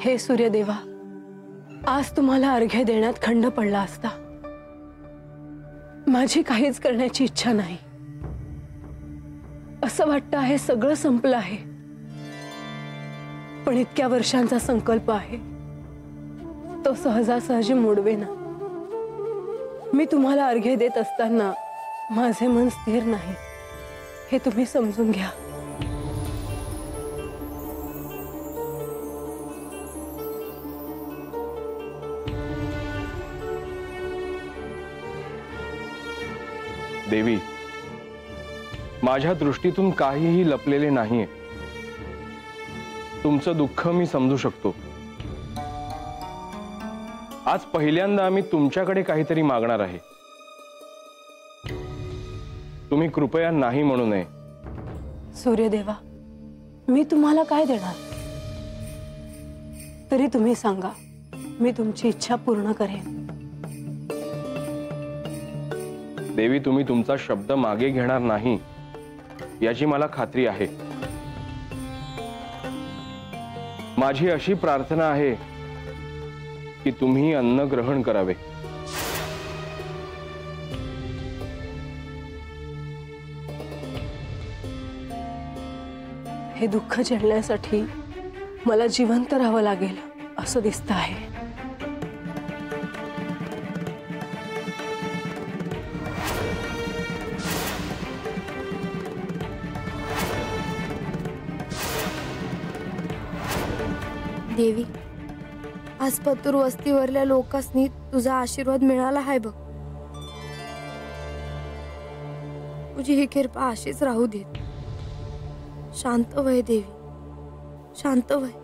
हे सूर्यदेवा, आज तुम्हाला अर्घ्य देण्यात खंड पडला असता। माझी काहीच करण्याची इच्छा नाही। असं वाटतं आहे सगळं संपलं आहे, पण इतक्या वर्षांचा संकल्प आहे तो सहजासहजी मोडवेना। मी तुम्हाला अर्घ्य देत असताना माझे मन स्थिर नाही, हे तुम्ही समजून घ्या। देवी, माझ्या दृष्टीतून काहीही लपलेले नाहीये। तुमचं दुःख मी समजू शकतो। आज पहिल्यांदा आम्ही तुमच्याकडे काहीतरी मागणार आहे। तुम्ही कृपया नाही म्हणू नये। सूर्यदेवा, मी तुम्हाला काय देणार तरी तुम्ही सांगा, मी तुमची इच्छा पूर्ण करेन। देवी, तुम्ही तुमचा शब्द मागे घेणार नाही याची मला खात्री आहे। माझी अशी प्रार्थना आहे की तुम्ही अन्न ग्रहण करावे। हे दुःख झेलण्यासाठी मला जिवंत राहावं लागेल असं दिसत आहे। देवी, आज पतूर वस्तीवरल्या लोकांनी तुझा आशीर्वाद मिळाला आहे बघ। तुझी ही कृपा अशीच राहू दे। शांत व्हय देवी, शांत व्हय।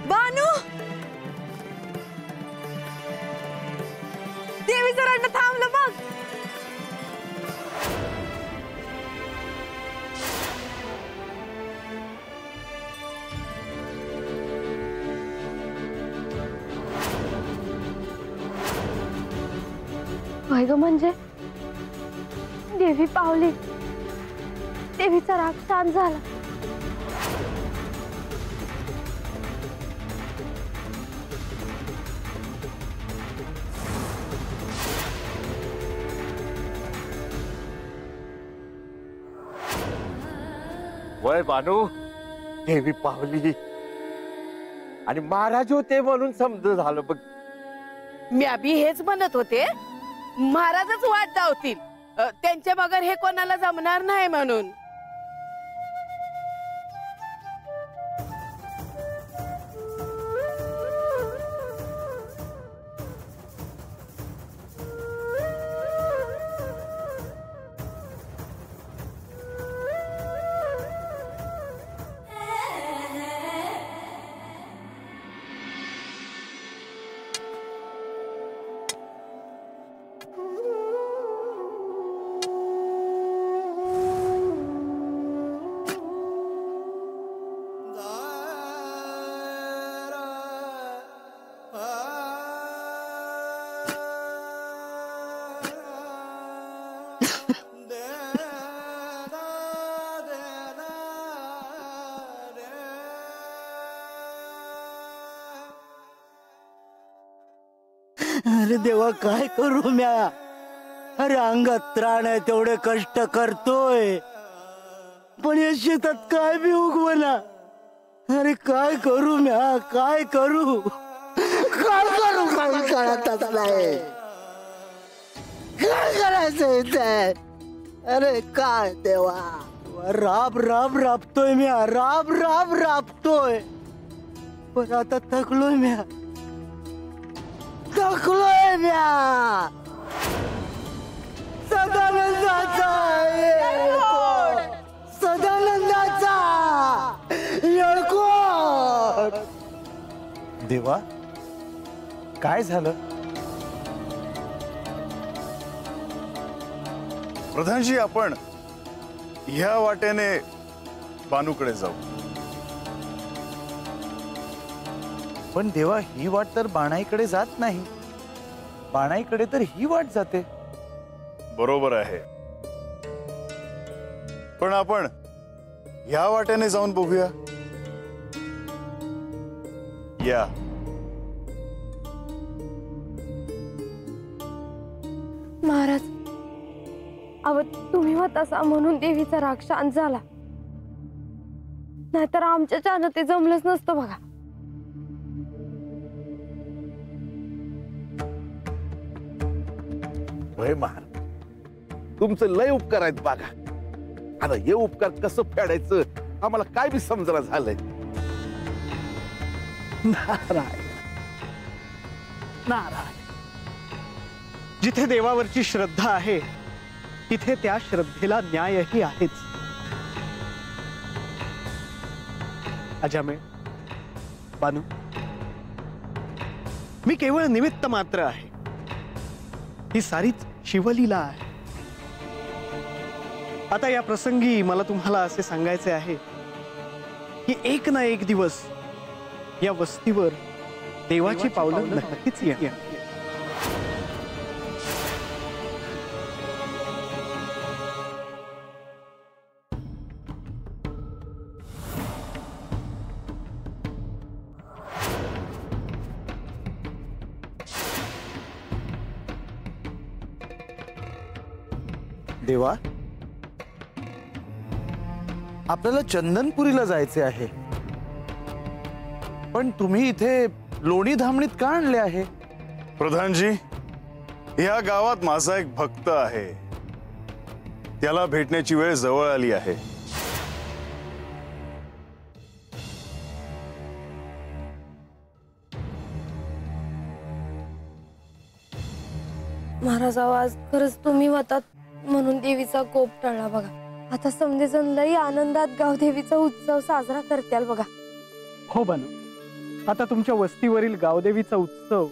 बानू, देवीचं रडणं थांबलं बघ। होय ग, म्हणजे देवी पावली, देवीचा राग शांत झाला। वय बानू, देवी पावली आणि महाराज होते म्हणून समज झालं बघ। मी अभि हेच म्हणत होते, महाराजच वाट धावतील, त्यांच्या बगर हे कोणाला जमणार नाही म्हणून। अरे देवा, काय करू म्या? अरे अंगात त्राण आहे, तेवढे कष्ट करतोय, पण या शेतात काय बी उगवना। अरे काय करू म्या, काय करू, काय करू, काय कळतच नाही। काय करायचं इथे? अरे काय देवा, राब राब राबतोय मी, राब राब राबतोय, पण आता थकलोय मी, थकलोय मी. सदानंदाचा सदानंदाचा येळकोट. देवा, काय झालं? प्रधानजी, आपण ह्या वाटेने बानूकडे जाऊ. पण देवा, ही वाट तर बाणाईकडे जात नाही, बाणाईकडे तर ही वाट जाते. बरोबर आहे, पण आपण ह्या वाटेने जाऊन बघूया. या. महाराज, अव तुम्ही होतासा म्हणून देवीचा राग शांत झाला, नाहीतर आमच्याच्यानं ते जमलंच नसतं बघा. होय महाराज, तुमचं लय उपकार आहेत बघा. आता हे उपकार कसं फेडायचं आम्हाला काय बी समजना झालंय. नारायण नारायण. जिथे देवावरची श्रद्धा आहे तिथे त्या श्रद्धेला न्यायही आहेच. अजामेळ, बानू, मी केवळ निमित्त मात्र आहे. ही सारीच शिवलीला आहे. आता या प्रसंगी मला तुम्हाला असे सांगायचे आहे की एक ना एक दिवस या वस्तीवर देवाची पावलं नक्कीच येणार. देवा, आपल्याला चंदनपुरीला जायचे आहे, पण तुम्ही इथे लोणी धामणीत का आणले आहे? प्रधानजी, या गावात माझा एक भक्त आहे, त्याला भेटण्याची वेळ जवळ आली आहे. महाराज, आज खरंच तुम्ही होतात म्हणून देवीचा कोप टळला बघा. आता समजेजण लई आनंदात गाव देवीचा उत्सव साजरा करत्याल बघा. हो बानू, आता तुमच्या वस्तीवरील गावदेवीचा उत्सव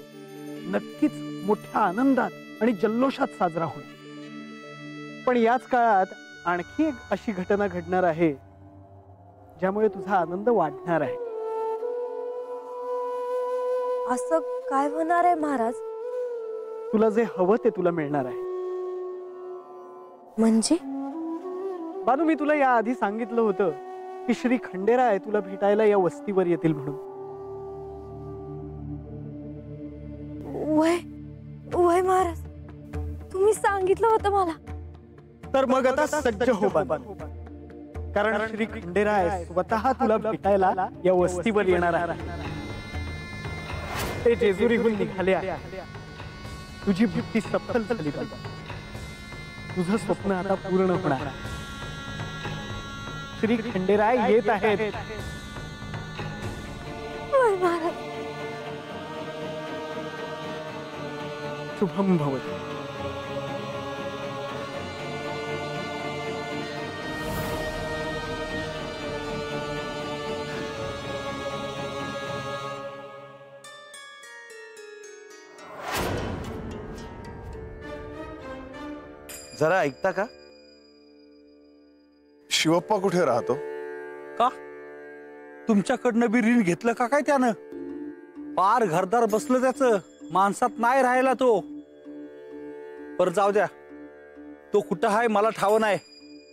नक्कीच मोठ्या आनंदात आणि जल्लोषात साजरा होईल. पण याच काळात आणखी एक अशी घटना घडणार आहे ज्यामुळे तुझा आनंद वाढणार आहे. असं काय होणार आहे महाराज? तुला जे हवं ते तुला मिळणार आहे. म्हणजे बानू, मी तुला याआधी सांगितलं होतं की श्री खंडेराय तुला भेटायला या वस्तीवर येतील म्हणून. वय वय महाराज, तुम्ही सांगितलं होतं मला. तर मग आता सज्ज हो बानू, कारण श्री खंडेराय स्वतः तुला भेटायला या वस्तीवर येणार आहे. ते जेजुरीहून निघाले आहे. तुझी भक्ती सफल झाली बाबा. तुझं स्वप्न आता पूर्ण होणार. श्री खंडेराय येत आहेत. वय महाराज, शुभम भवतु. जरा ऐकता का? शिवप्पा कुठे राहतो? का तुमच्याकडनं बी ऋण घेतलं का काय त्यानं? पार घरदार बसलं त्याचं, माणसात नाही राहिला तो. पर जाऊ द्या, तो कुठं आहे मला ठाव नाही.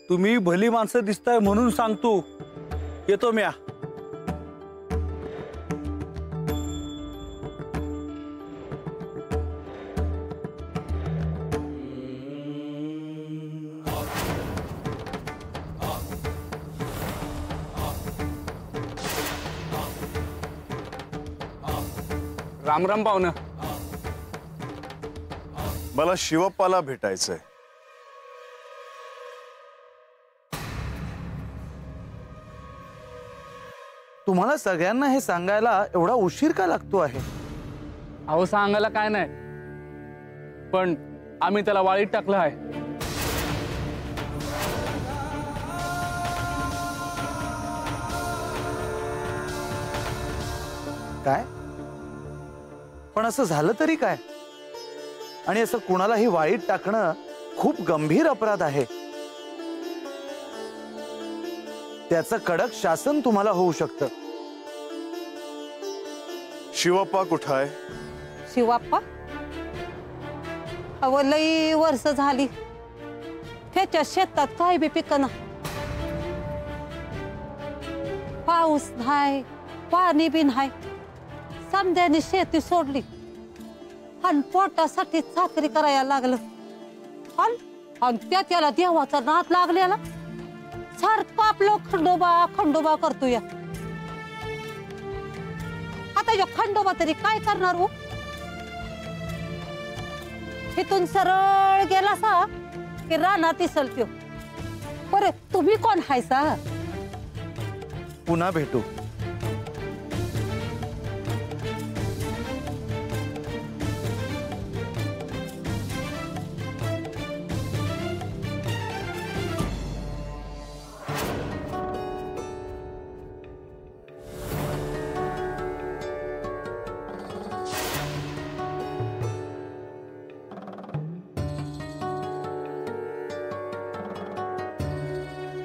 तुम्ही भली माणसं दिसताय म्हणून सांगतो, येतो म्या. राम राम पाहुणं. मला शिवप्पाला भेटायचंय. तुम्हाला सगळ्यांना हे सांगायला एवढा उशीर का लागतो आहे? अहो सांगायला काय नाही, पण आम्ही त्याला वाळीत टाकलं आहे. काय? पण असं झालं तरी काय? आणि असं कुणालाही वाळीत टाकणं खूप गंभीर अपराध आहे. त्याचं कडक शासन तुम्हाला होऊ शकतं. शिवप्पा कुठं आहे? शिवाप्पा अहो लई वर्ष झाली त्याच्या शेतात काय बी पिकना. पाऊस नाही, पाणी बी नाही. समद्याने शेती सोडली आणि पोटासाठी चाकरी करायला लागलं. आणि त्याला देवाचा नाद लागलेला. सारखं आपलं खंडोबा खंडोबा करतोय. आता यो खंडोबा तरी काय करणार हो? इथून सरळ गेला सा की रानात दिसलतो. बरे तुम्ही कोण हायसा? पुन्हा भेटू.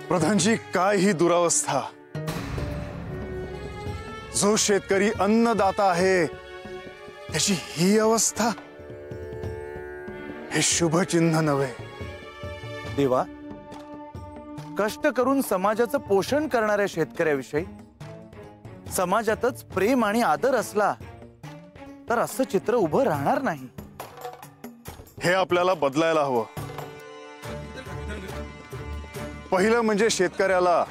प्रधानजी, काय ही दुरावस्था. जो शेतकरी अन्नदाता आहे त्याची ही अवस्था. हे शुभ चिन्ह नव्हे. देवा, कष्ट करून समाजाचं पोषण करणाऱ्या शेतकऱ्याविषयी समाजातच प्रेम आणि आदर असला तर असं चित्र उभं राहणार नाही. हे आपल्याला बदलायला हवं. पहिलं म्हणजे शेतकऱ्याला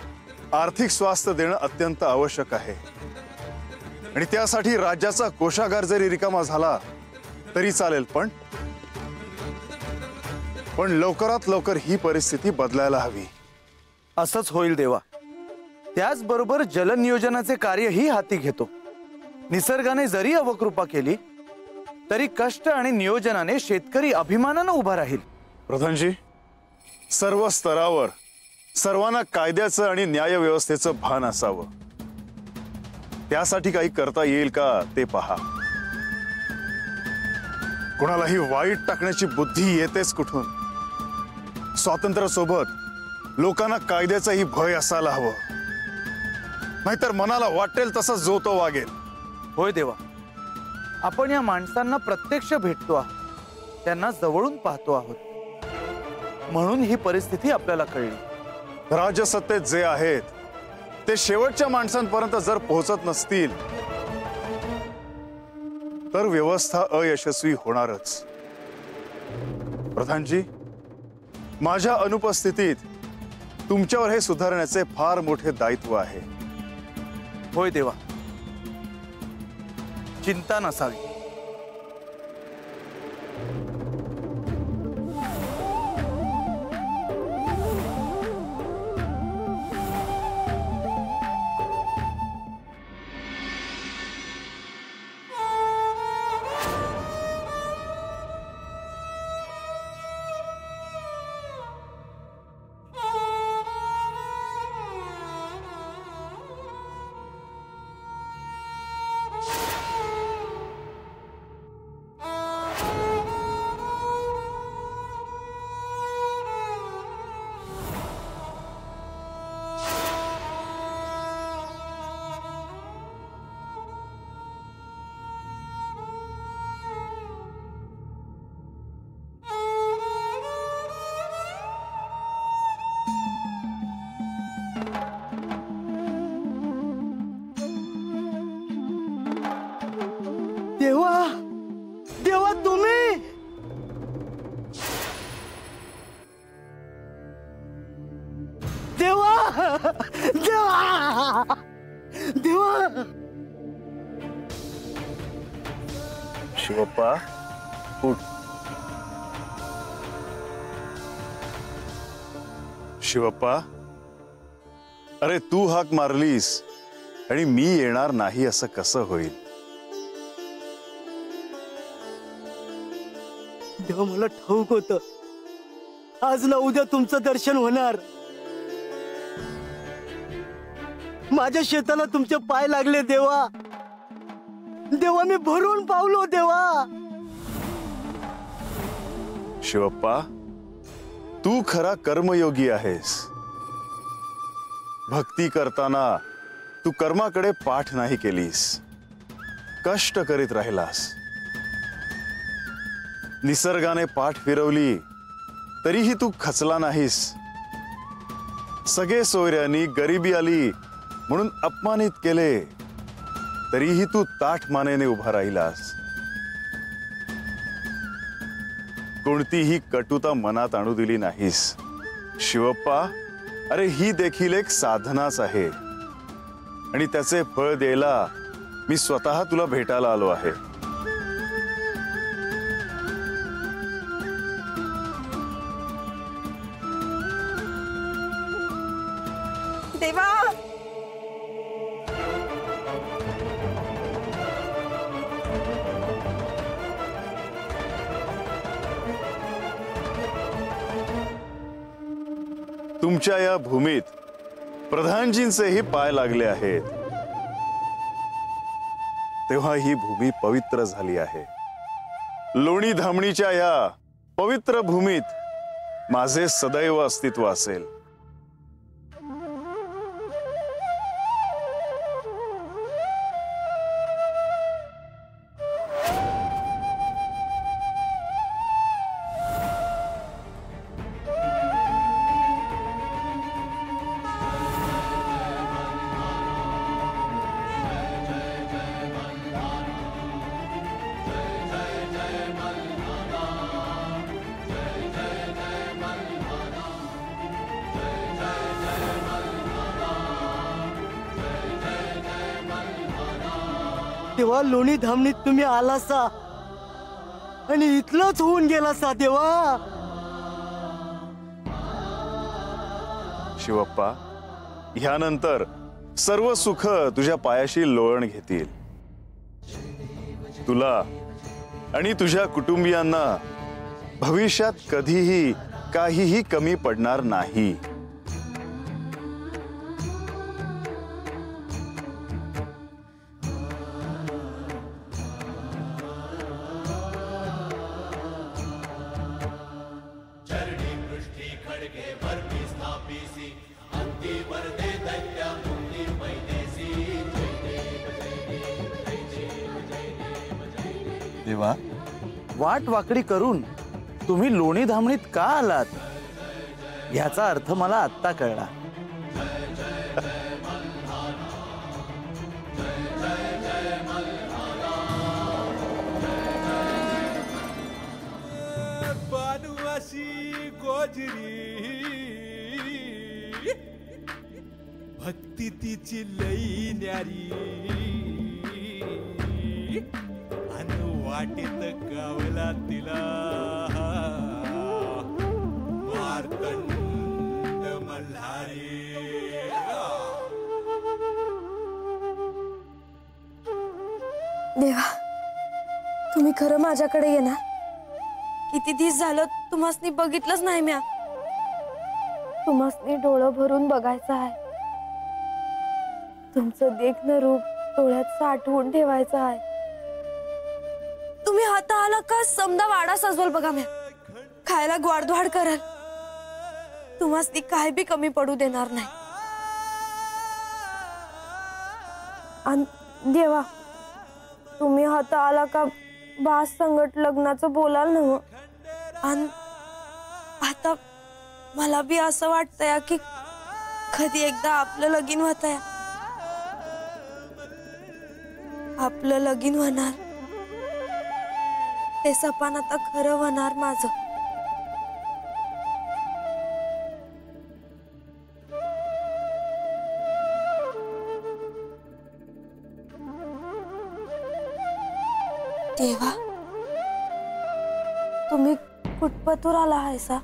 आर्थिक स्वास्थ्य देणं अत्यंत आवश्यक आहे. आणि त्यासाठी राज्याचा कोषागार जरी रिकामा झाला तरी चालेल, पण लवकरात लवकर ही परिस्थिती बदलायला हवी. असंच होईल देवा. त्याचबरोबर जलनियोजनाचे कार्यही हाती घेतो. निसर्गाने जरी अवकृपा केली तरी कष्ट आणि नियोजनाने शेतकरी अभिमानानं उभा राहील. प्रधानजी, सर्व स्तरावर सर्वांना कायद्याचं आणि न्याय व्यवस्थेचं भान असावं. त्यासाठी काही करता येईल का ते पहा. कुणालाही वाईट टाकण्याची बुद्धी येतेच कुठून. स्वातंत्र्यासोबत लोकांना कायद्याचाही भय असायला हवं. नाहीतर मनाला वाटेल तसं जो तो वागेल. होय देवा, आपण या माणसांना प्रत्यक्ष भेटतो आहोत, त्यांना जवळून पाहतो आहोत, म्हणून ही परिस्थिती आपल्याला कळली. राजसत्तेत जे आहेत ते शेवटच्या माणसांपर्यंत जर पोहोचत नसतील तर व्यवस्था अयशस्वी होणारच. प्रधानजी, माझ्या अनुपस्थितीत तुमच्यावर हे सुधारण्याचे फार मोठे दायित्व आहे. होय देवा, चिंता नसावी. देवा, देवा तुम्ही. देवा, देवा, देवा. शिवप्पा, उठ. शिवप्पा, अरे तू हाक मारलीस आणि मी येणार नाही असं कसं होईल? देवा, मला ठाऊक होतं आज ना उद्या तुमचं दर्शन होणार. माझ्या शेताला तुमचे पाय लागले देवा. देवा, मी भरून पावलो देवा. शिवप्पा, तू खरा कर्मयोगी आहेस. भक्ती करताना तू कर्माकडे पाठ नाही केलीस, कष्ट करीत राहिलास. निसर्गाने पाठ फिरवली तरीही तू खचला नाहीस. सगळे सोयऱ्यांनी गरिबी आली म्हणून अपमानित केले तरीही तू ताठ मानेने उभा राहिलास. कोणतीही कटुता मनात आणू दिली नाहीस. शिवप्पा, अरे ही देखील एक साधनाच आहे आणि त्याचे फळ द्यायला मी स्वतः तुला भेटायला आलो आहे. देवा, तुमच्या या भूमीत प्रधानजींचेही पाय लागले आहेत, तेव्हा ही भूमी पवित्र झाली आहे. लोणी धामणीच्या या पवित्र भूमीत माझे सदैव अस्तित्व असेल. तेव्हा लोणी धामणीत तुम्ही आलासा आणि इथलंच होऊन गेलासा देवा. शिवप्पा, ह्यानंतर सर्व सुख तुझ्या पायाशी लोळण घेतील. तुला आणि तुझ्या कुटुंबियांना भविष्यात कधीही काहीही कमी पडणार नाही. देवा, वाट वाकडी करून तुम्ही लोणी धामणीत का आलात याचा अर्थ मला आत्ता कळला. बानुवासी गोजरी भक्ती तिची लई न्यारी आणि वाटेत गावला तिला मार्तंड मल्हारी. देवा, तुम्ही खरं माझ्याकडे येणार? किती दिवस झालं तुम्हासनी बघितलंच नाही म्या. तुम्हासनी डोळं भरून बघायचं आहे. तुमचं देखणं रूप डोळ्यात साठवून ठेवायचं आहे. तुम्ही हाताला का समदा वाडा सजवल बघा म्या. खायला गोडधोड कराल. तुम्हासनी काय बी कमी पडू देणार नाही. आणि देवा, तुम्ही हाताला का बास संगट लग्नाचं बोलाल ना. आणि आता मला बी असं वाटतंय की कधी एकदा आपलं लगीन होतंय. आपलं लगीन होणार. ते सपन आता खरं होणार माझं. देवा, तुम्ही कुठपतूर आला आहे सा?